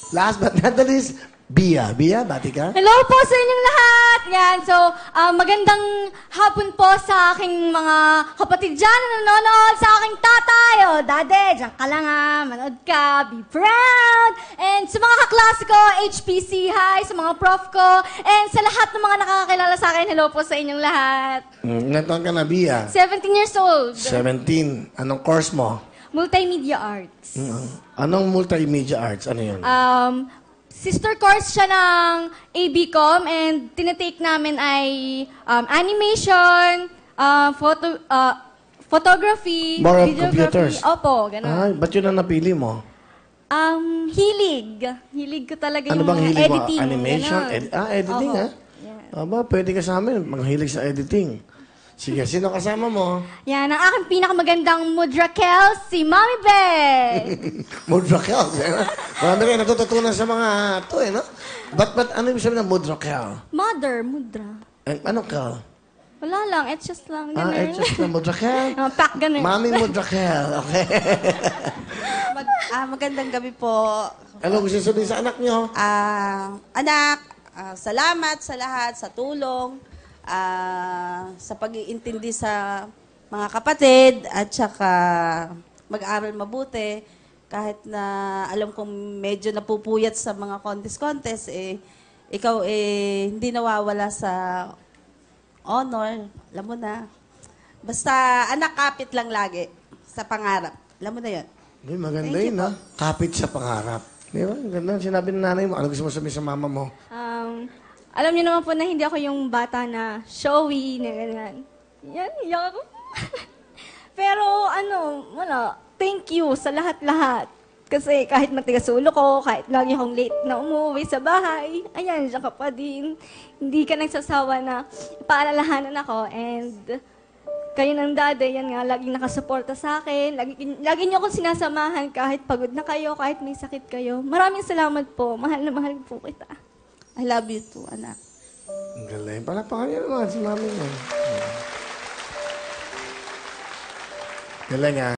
Last but not the least, Bia. Bia, bati ka? Hello po sa inyong lahat! Yan, so, magandang hapon po sa aking mga kapatid dyan na nanonood, sa aking tatay. O, dade, dyan ka lang manood ka, be proud! And sa mga kaklase ko, HPC, hi, sa mga prof ko, and sa lahat ng mga nakakakilala sa akin, hello po sa inyong lahat. Ilan taon ka na, Bia? 17 years old. 17. Anong course mo? Multimedia Arts. Anong multimedia arts? Ano yun? Sister course siya ng ABCom and tinitake namin ay animation, photography, More of videography. computers. Opo, gano'n. Ay, ba't yun ang napili mo? Hilig. Hilig ko talaga Ano yung bang hilig mo? editing. Animation? Ganon. Editing, Opo. ha? Yeah. Aba, pwede ka sa amin. Maghilig sa editing. Sige, sino kasama mo? Yan, ang aking pinakamagandang mudrakel, si Mami Beth. Mudrakel. Marami rin natututunan sa mga to, no? Ba't ano yung sabihin ng mudrakel? Mudra. Anong kel? Wala lang, it's just lang. Ganun. It's just na mudrakel? Pack ganun. Mami mudrakel. Okay. Magandang gabi po. Ano gusto sabihin sa anak niyo? Anak, salamat sa lahat, sa tulong, sa pag-iintindi sa mga kapatid, at saka mag-aral mabuti. Kahit na alam kong medyo napupuyat sa mga contest, ikaw hindi nawawala sa honor. Alam mo na. Basta anak, kapit lang lagi sa pangarap. Alam mo na yun. Ay, maganda Thank you yun, ha? Kapit sa pangarap. Di ba? Ganda. Sinabi ng nanay mo. Ano gusto mo sabihin sa mama mo? Alam niyo naman po na hindi ako yung bata na showy, na ganyan. Yan, iyak ako. Pero wala. Thank you sa lahat-lahat. Kasi kahit matigas ulo ko, kahit lagi akong late na umuwi sa bahay, ayan, diyan ka pa din. Hindi ka nagsasawa na paalalahanan ako. And kayo ng dade, yan nga, laging nakasuporta sa akin. Lagi niyo akong sinasamahan kahit pagod na kayo, kahit may sakit kayo. Maraming salamat po. Mahal na mahal po kita. I love you too, anak. Ang galing. Palapakan niyo naman si mami mo. Galing, ha?